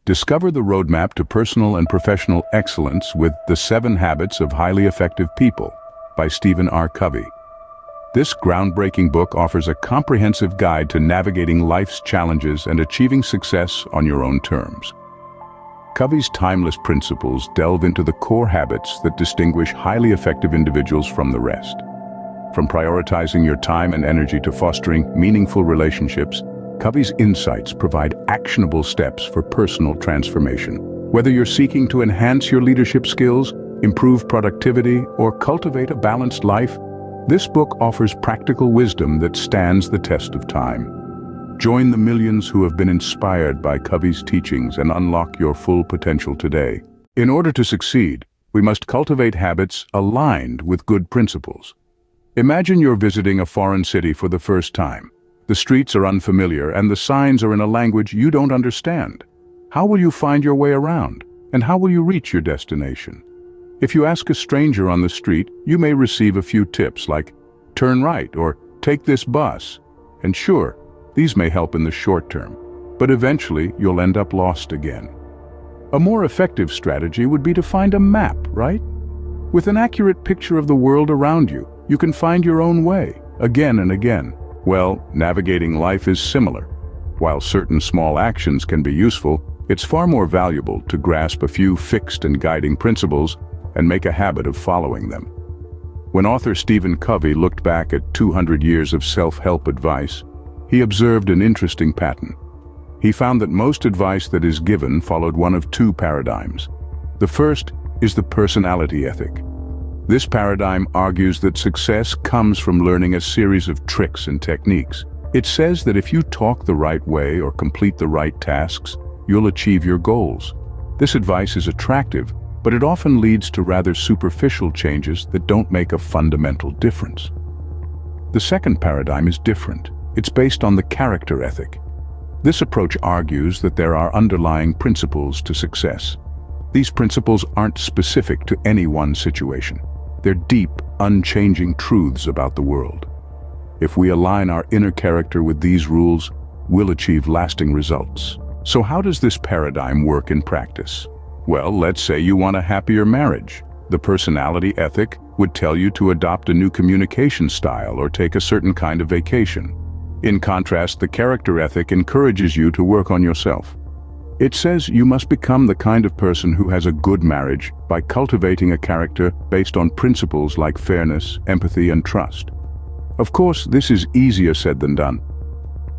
Discover the roadmap to personal and professional excellence with The 7 Habits of Highly Effective People by Stephen R. Covey. This groundbreaking book offers a comprehensive guide to navigating life's challenges and achieving success on your own terms. Covey's timeless principles delve into the core habits that distinguish highly effective individuals from the rest. From prioritizing your time and energy to fostering meaningful relationships, Covey's insights provide actionable steps for personal transformation. Whether you're seeking to enhance your leadership skills, improve productivity, or cultivate a balanced life, this book offers practical wisdom that stands the test of time. Join the millions who have been inspired by Covey's teachings and unlock your full potential today. In order to succeed, we must cultivate habits aligned with good principles. Imagine you're visiting a foreign city for the first time. The streets are unfamiliar and the signs are in a language you don't understand. How will you find your way around? And how will you reach your destination? If you ask a stranger on the street, you may receive a few tips like, turn right or take this bus. And sure, these may help in the short term, but eventually you'll end up lost again. A more effective strategy would be to find a map, right? With an accurate picture of the world around you, you can find your own way, again and again. Well, navigating life is similar. While certain small actions can be useful, it's far more valuable to grasp a few fixed and guiding principles and make a habit of following them. When author Stephen Covey looked back at 200 years of self-help advice, he observed an interesting pattern. He found that most advice that is given followed one of two paradigms. The first is the personality ethic. This paradigm argues that success comes from learning a series of tricks and techniques. It says that if you talk the right way or complete the right tasks, you'll achieve your goals. This advice is attractive, but it often leads to rather superficial changes that don't make a fundamental difference. The second paradigm is different. It's based on the character ethic. This approach argues that there are underlying principles to success. These principles aren't specific to any one situation. They're deep, unchanging truths about the world. If we align our inner character with these rules, we'll achieve lasting results. So how does this paradigm work in practice? Well, let's say you want a happier marriage. The personality ethic would tell you to adopt a new communication style or take a certain kind of vacation. In contrast, the character ethic encourages you to work on yourself. It says you must become the kind of person who has a good marriage by cultivating a character based on principles like fairness, empathy, and trust. Of course, this is easier said than done.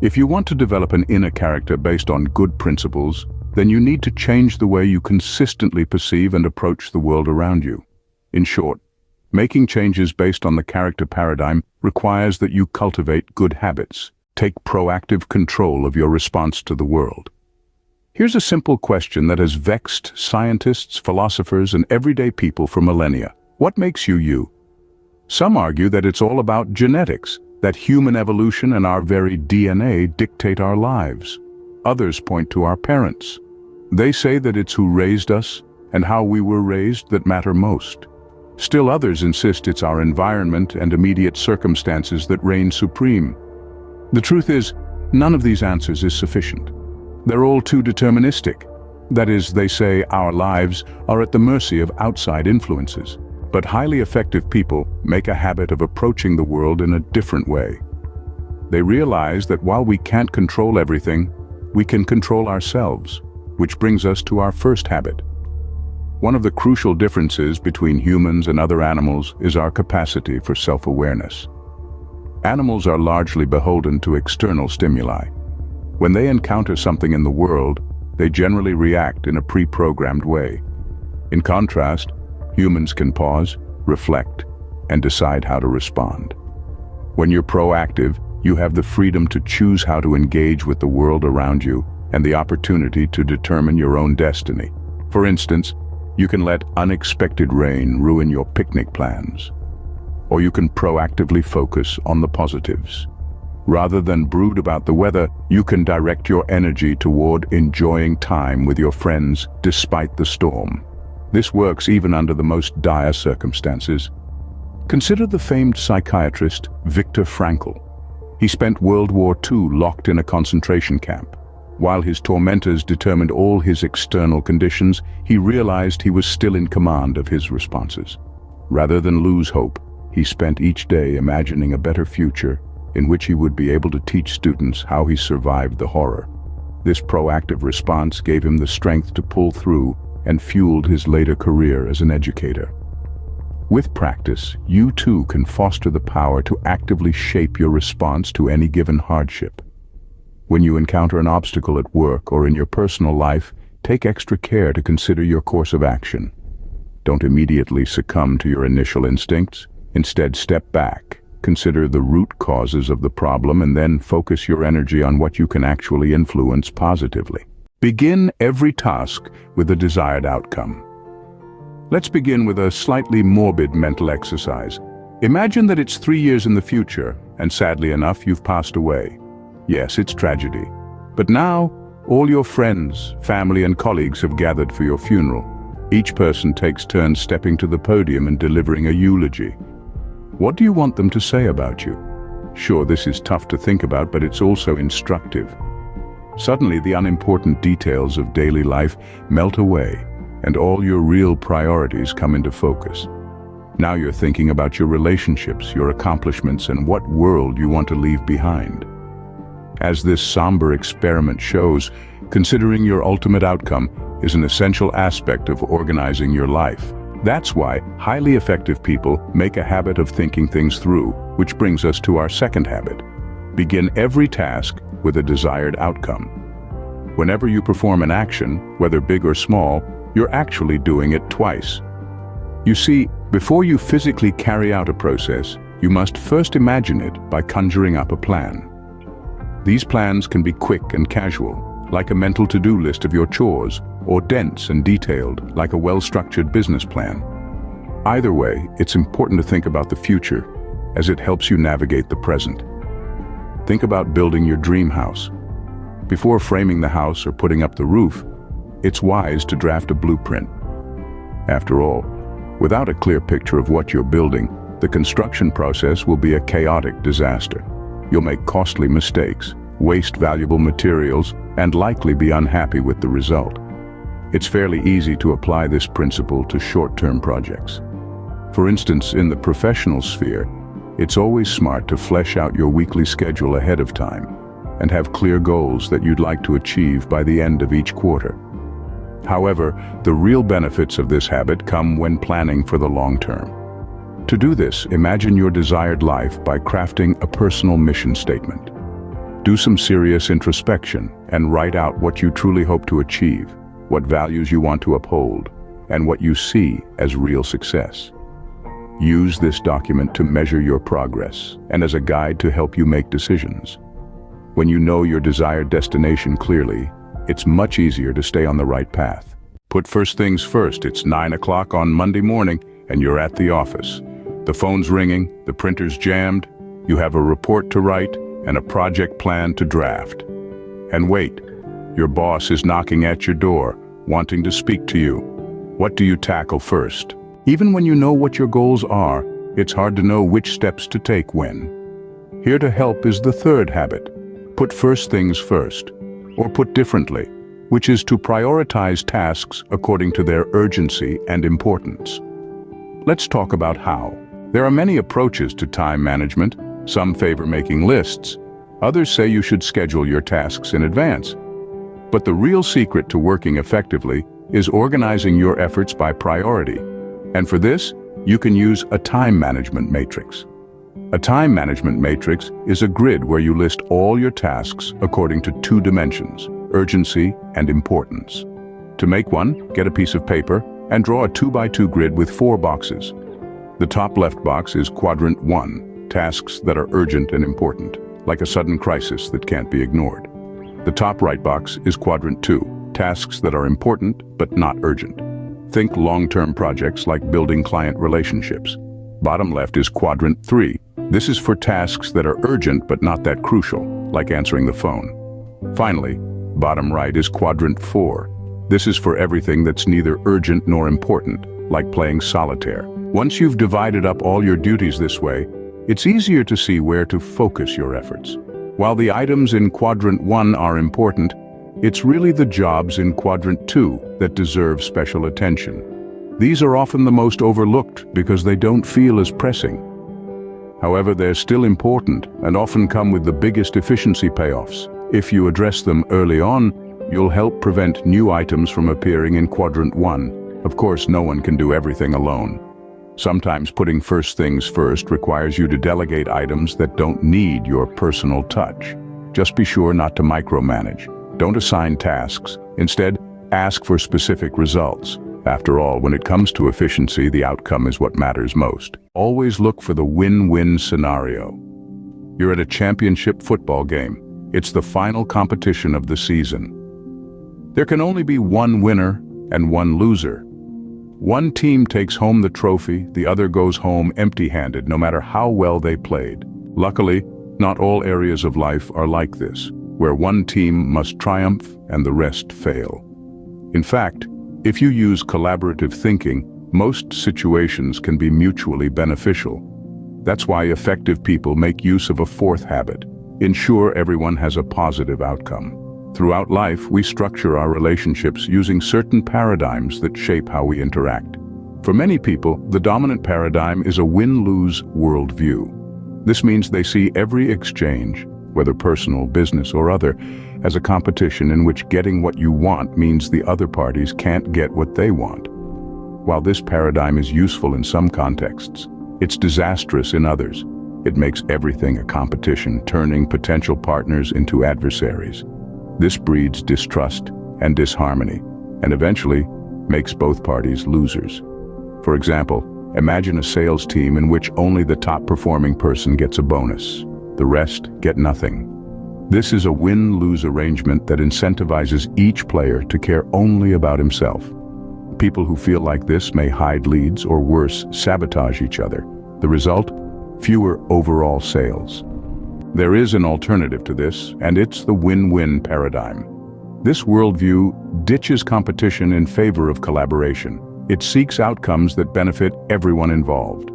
If you want to develop an inner character based on good principles, then you need to change the way you consistently perceive and approach the world around you. In short, making changes based on the character paradigm requires that you cultivate good habits. Take proactive control of your response to the world. Here's a simple question that has vexed scientists, philosophers, and everyday people for millennia. What makes you you? Some argue that it's all about genetics, that human evolution and our very DNA dictate our lives. Others point to our parents. They say that it's who raised us and how we were raised that matter most. Still others insist it's our environment and immediate circumstances that reign supreme. The truth is, none of these answers is sufficient. They're all too deterministic. That is, they say our lives are at the mercy of outside influences. But highly effective people make a habit of approaching the world in a different way. They realize that while we can't control everything, we can control ourselves, which brings us to our first habit. One of the crucial differences between humans and other animals is our capacity for self-awareness. Animals are largely beholden to external stimuli. When they encounter something in the world, they generally react in a pre-programmed way. In contrast, humans can pause, reflect, and decide how to respond. When you're proactive, you have the freedom to choose how to engage with the world around you and the opportunity to determine your own destiny. For instance, you can let unexpected rain ruin your picnic plans, or you can proactively focus on the positives. Rather than brood about the weather, you can direct your energy toward enjoying time with your friends despite the storm. This works even under the most dire circumstances. Consider the famed psychiatrist Viktor Frankl. He spent World War II locked in a concentration camp. While his tormentors determined all his external conditions, he realized he was still in command of his responses. Rather than lose hope, he spent each day imagining a better future in which he would be able to teach students how he survived the horror. This proactive response gave him the strength to pull through and fueled his later career as an educator. With practice, you too can foster the power to actively shape your response to any given hardship. When you encounter an obstacle at work or in your personal life, take extra care to consider your course of action. Don't immediately succumb to your initial instincts. Instead, step back, consider the root causes of the problem, and then focus your energy on what you can actually influence positively. Begin every task with a desired outcome. Let's begin with a slightly morbid mental exercise. Imagine that it's 3 years in the future, and sadly enough, you've passed away. Yes, it's tragedy. But now, all your friends, family, and colleagues have gathered for your funeral. Each person takes turns stepping to the podium and delivering a eulogy. What do you want them to say about you? Sure, this is tough to think about, but it's also instructive. Suddenly, the unimportant details of daily life melt away, and all your real priorities come into focus. Now you're thinking about your relationships, your accomplishments, and what world you want to leave behind. As this somber experiment shows, considering your ultimate outcome is an essential aspect of organizing your life. That's why highly effective people make a habit of thinking things through, which brings us to our second habit. Begin every task with a desired outcome. Whenever you perform an action, whether big or small, you're actually doing it twice. You see, before you physically carry out a process, you must first imagine it by conjuring up a plan. These plans can be quick and casual, like a mental to-do list of your chores, or dense and detailed, like a well-structured business plan. Either way, it's important to think about the future, as it helps you navigate the present. Think about building your dream house. Before framing the house or putting up the roof, it's wise to draft a blueprint. After all, without a clear picture of what you're building, the construction process will be a chaotic disaster. You'll make costly mistakes, waste valuable materials, and likely be unhappy with the result. It's fairly easy to apply this principle to short-term projects. For instance, in the professional sphere, it's always smart to flesh out your weekly schedule ahead of time and have clear goals that you'd like to achieve by the end of each quarter. However, the real benefits of this habit come when planning for the long term. To do this, imagine your desired life by crafting a personal mission statement. Do some serious introspection and write out what you truly hope to achieve, what values you want to uphold, and what you see as real success. Use this document to measure your progress and as a guide to help you make decisions. When you know your desired destination clearly, it's much easier to stay on the right path. Put first things first. It's 9 o'clock on Monday morning and you're at the office. The phone's ringing, the printer's jammed, you have a report to write and a project plan to draft. And wait, your boss is knocking at your door, wanting to speak to you. What do you tackle first? Even when you know what your goals are, it's hard to know which steps to take when. Here to help is the third habit. Put first things first, or put differently, which is to prioritize tasks according to their urgency and importance. Let's talk about how. There are many approaches to time management. Some favor making lists. Others say you should schedule your tasks in advance. But the real secret to working effectively is organizing your efforts by priority. And for this, you can use a time management matrix. A time management matrix is a grid where you list all your tasks according to 2 dimensions, urgency and importance. To make one, get a piece of paper and draw a 2x2 grid with 4 boxes. The top left box is quadrant 1, tasks that are urgent and important, like a sudden crisis that can't be ignored. The top right box is quadrant 2, tasks that are important but not urgent. Think long-term projects like building client relationships. Bottom left is quadrant 3. This is for tasks that are urgent but not that crucial, like answering the phone. Finally, bottom right is quadrant 4. This is for everything that's neither urgent nor important, like playing solitaire. Once you've divided up all your duties this way, it's easier to see where to focus your efforts. While the items in quadrant 1 are important, It's really the jobs in quadrant 2 that deserve special attention. These are often the most overlooked because they don't feel as pressing. However, they're still important and often come with the biggest efficiency payoffs. If you address them early on, you'll help prevent new items from appearing in quadrant 1. Of course, no one can do everything alone. Sometimes putting first things first requires you to delegate items that don't need your personal touch. Just be sure not to micromanage. Don't assign tasks. Instead, ask for specific results. After all, when it comes to efficiency, the outcome is what matters most. Always look for the win-win scenario. You're at a championship football game. It's the final competition of the season. There can only be one winner and one loser. One team takes home the trophy, the other goes home empty-handed, no matter how well they played. Luckily, not all areas of life are like this, where one team must triumph and the rest fail. In fact, if you use collaborative thinking, most situations can be mutually beneficial. That's why effective people make use of a fourth habit: ensure everyone has a positive outcome. Throughout life, we structure our relationships using certain paradigms that shape how we interact. For many people, the dominant paradigm is a win-lose worldview. This means they see every exchange, whether personal, business, or other, as a competition in which getting what you want means the other parties can't get what they want. While this paradigm is useful in some contexts, it's disastrous in others. It makes everything a competition, turning potential partners into adversaries. This breeds distrust and disharmony, and eventually makes both parties losers. For example, imagine a sales team in which only the top-performing person gets a bonus. The rest get nothing. This is a win-lose arrangement that incentivizes each player to care only about himself. People who feel like this may hide leads or worse, sabotage each other. The result? Fewer overall sales. There is an alternative to this, and it's the win-win paradigm. This worldview ditches competition in favor of collaboration. It seeks outcomes that benefit everyone involved.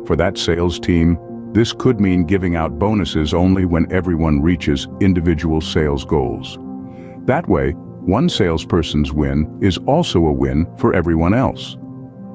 For that sales team, this could mean giving out bonuses only when everyone reaches individual sales goals. That way, one salesperson's win is also a win for everyone else.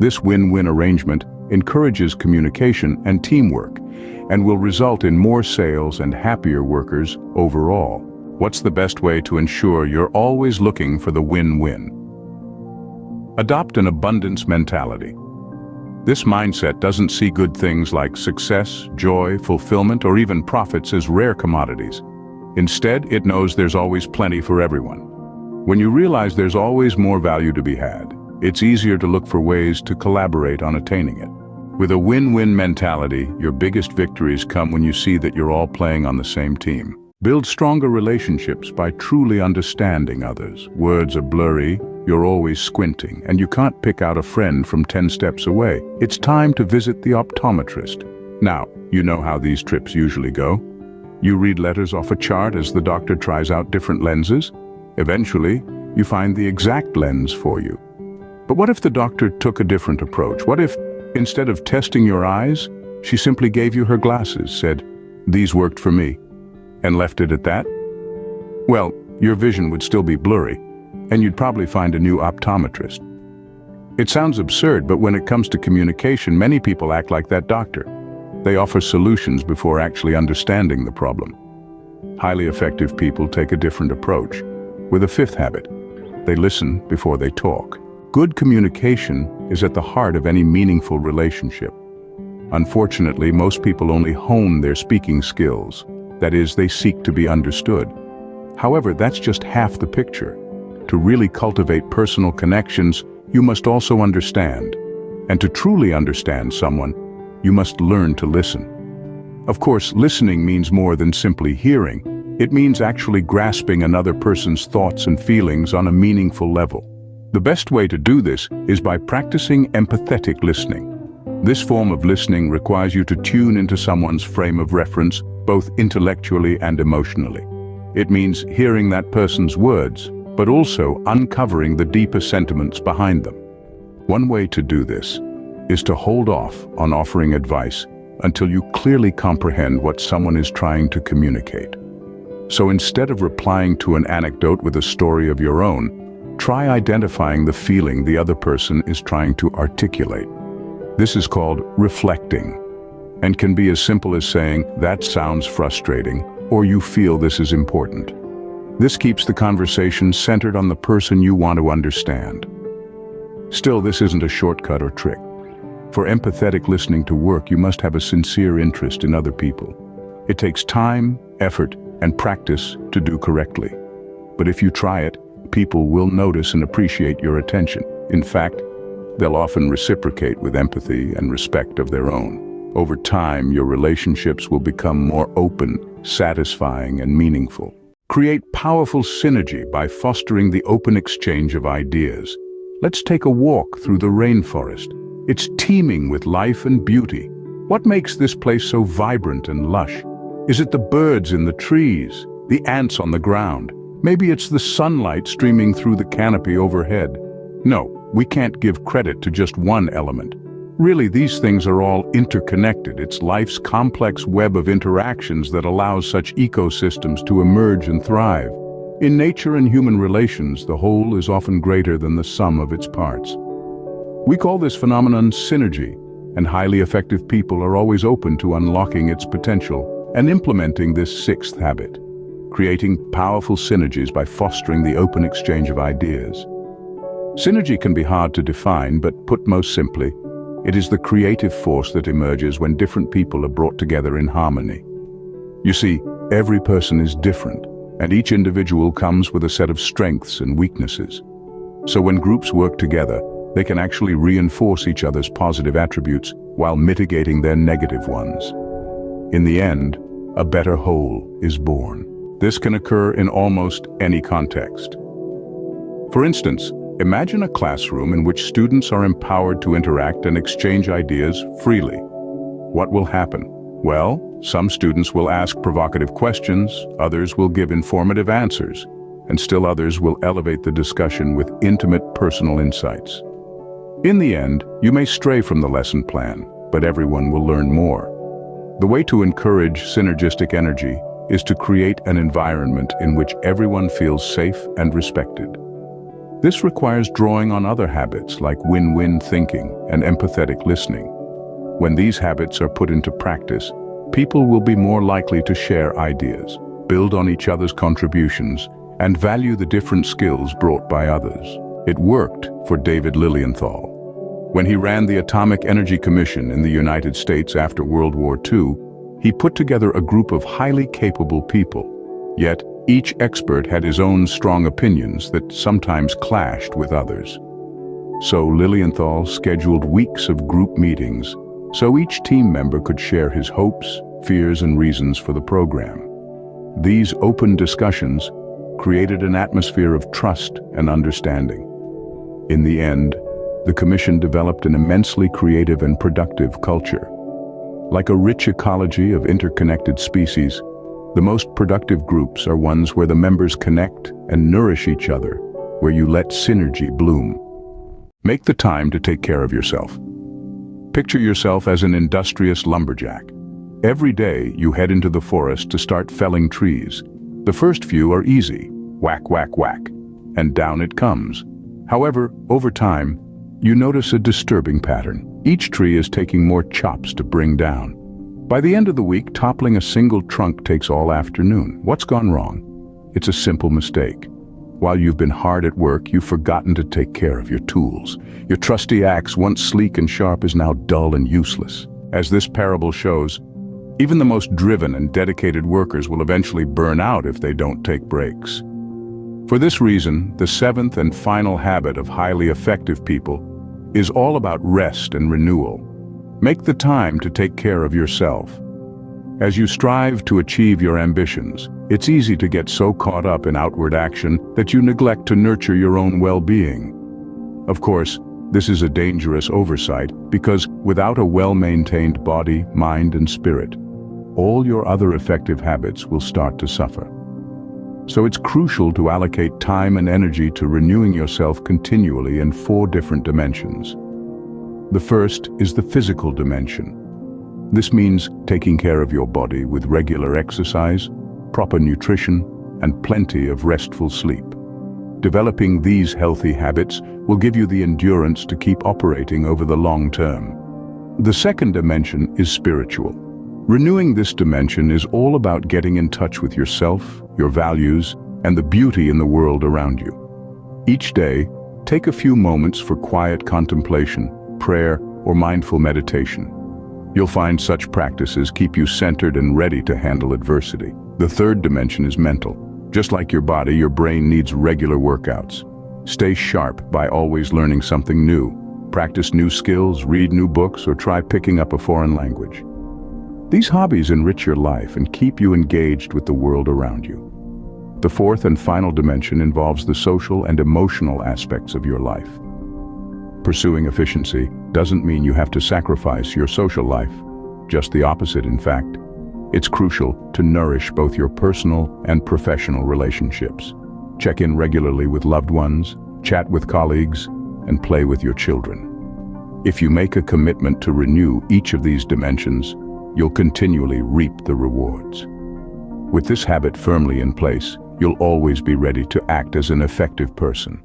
This win-win arrangement encourages communication and teamwork, and will result in more sales and happier workers overall. What's the best way to ensure you're always looking for the win-win? Adopt an abundance mentality. This mindset doesn't see good things like success, joy, fulfillment, or even profits as rare commodities. Instead, it knows there's always plenty for everyone. When you realize there's always more value to be had, it's easier to look for ways to collaborate on attaining it. With a win-win mentality, your biggest victories come when you see that you're all playing on the same team. Build stronger relationships by truly understanding others. Words are blurry, you're always squinting, and you can't pick out a friend from 10 steps away. It's time to visit the optometrist. Now, you know how these trips usually go. You read letters off a chart as the doctor tries out different lenses. Eventually, you find the exact lens for you. But what if the doctor took a different approach? What if, instead of testing your eyes, she simply gave you her glasses, said, "These worked for me," and left it at that? Well, your vision would still be blurry, and you'd probably find a new optometrist. It sounds absurd, but when it comes to communication, many people act like that doctor. They offer solutions before actually understanding the problem. Highly effective people take a different approach. With a fifth habit, they listen before they talk. Good communication is at the heart of any meaningful relationship. Unfortunately, most people only hone their speaking skills. That is, they seek to be understood. However, that's just half the picture. To really cultivate personal connections, you must also understand. And to truly understand someone, you must learn to listen. Of course, listening means more than simply hearing. It means actually grasping another person's thoughts and feelings on a meaningful level. The best way to do this is by practicing empathetic listening. This form of listening requires you to tune into someone's frame of reference, both intellectually and emotionally. It means hearing that person's words, but also uncovering the deeper sentiments behind them. One way to do this is to hold off on offering advice until you clearly comprehend what someone is trying to communicate. So instead of replying to an anecdote with a story of your own, try identifying the feeling the other person is trying to articulate. This is called reflecting, and can be as simple as saying, "That sounds frustrating," or "You feel this is important." This keeps the conversation centered on the person you want to understand. Still, this isn't a shortcut or trick. For empathetic listening to work, you must have a sincere interest in other people. It takes time, effort, and practice to do correctly. But if you try it, people will notice and appreciate your attention. In fact, they'll often reciprocate with empathy and respect of their own. Over time, your relationships will become more open, satisfying, and meaningful. Create powerful synergy by fostering the open exchange of ideas. Let's take a walk through the rainforest. It's teeming with life and beauty. What makes this place so vibrant and lush? Is it the birds in the trees, the ants on the ground? Maybe it's the sunlight streaming through the canopy overhead. No, we can't give credit to just one element. Really, these things are all interconnected. It's life's complex web of interactions that allows such ecosystems to emerge and thrive. In nature and human relations, the whole is often greater than the sum of its parts. We call this phenomenon synergy, and highly effective people are always open to unlocking its potential and implementing this sixth habit, creating powerful synergies by fostering the open exchange of ideas. Synergy can be hard to define, but put most simply, it is the creative force that emerges when different people are brought together in harmony. You see, every person is different, and each individual comes with a set of strengths and weaknesses. So when groups work together, they can actually reinforce each other's positive attributes while mitigating their negative ones. In the end, a better whole is born. This can occur in almost any context. For instance, imagine a classroom in which students are empowered to interact and exchange ideas freely. What will happen? Well, some students will ask provocative questions, others will give informative answers, and still others will elevate the discussion with intimate personal insights. In the end, you may stray from the lesson plan, but everyone will learn more. The way to encourage synergistic energy is to create an environment in which everyone feels safe and respected. This requires drawing on other habits like win-win thinking and empathetic listening. When these habits are put into practice, people will be more likely to share ideas, build on each other's contributions, and value the different skills brought by others. It worked for David Lilienthal. When he ran the Atomic Energy Commission in the United States after World War II, he put together a group of highly capable people. Yet, each expert had his own strong opinions that sometimes clashed with others. So Lilienthal scheduled weeks of group meetings so each team member could share his hopes, fears, and reasons for the program. These open discussions created an atmosphere of trust and understanding. In the end, the Commission developed an immensely creative and productive culture. Like a rich ecology of interconnected species, the most productive groups are ones where the members connect and nourish each other, where you let synergy bloom. Make the time to take care of yourself. Picture yourself as an industrious lumberjack. Every day you head into the forest to start felling trees. The first few are easy, whack, whack, whack, and down it comes. However, over time, you notice a disturbing pattern. Each tree is taking more chops to bring down. By the end of the week, toppling a single trunk takes all afternoon. What's gone wrong? It's a simple mistake. While you've been hard at work, you've forgotten to take care of your tools. Your trusty axe, once sleek and sharp, is now dull and useless. As this parable shows, even the most driven and dedicated workers will eventually burn out if they don't take breaks. For this reason, the seventh and final habit of highly effective people is all about rest and renewal. Make the time to take care of yourself. As you strive to achieve your ambitions, it's easy to get so caught up in outward action that you neglect to nurture your own well-being. Of course, this is a dangerous oversight because without a well-maintained body, mind, and spirit, all your other effective habits will start to suffer. So it's crucial to allocate time and energy to renewing yourself continually in 4 different dimensions. The first is the physical dimension. This means taking care of your body with regular exercise, proper nutrition, and plenty of restful sleep. Developing these healthy habits will give you the endurance to keep operating over the long term. The second dimension is spiritual. Renewing this dimension is all about getting in touch with yourself, your values, and the beauty in the world around you. Each day, take a few moments for quiet contemplation, prayer, or mindful meditation. You'll find such practices keep you centered and ready to handle adversity. The third dimension is mental. Just like your body, your brain needs regular workouts. Stay sharp by always learning something new. Practice new skills, read new books, or try picking up a foreign language. These hobbies enrich your life and keep you engaged with the world around you. The fourth and final dimension involves the social and emotional aspects of your life. Pursuing efficiency doesn't mean you have to sacrifice your social life. Just the opposite, in fact. It's crucial to nourish both your personal and professional relationships. Check in regularly with loved ones, chat with colleagues, and play with your children. If you make a commitment to renew each of these dimensions, you'll continually reap the rewards. With this habit firmly in place, you'll always be ready to act as an effective person.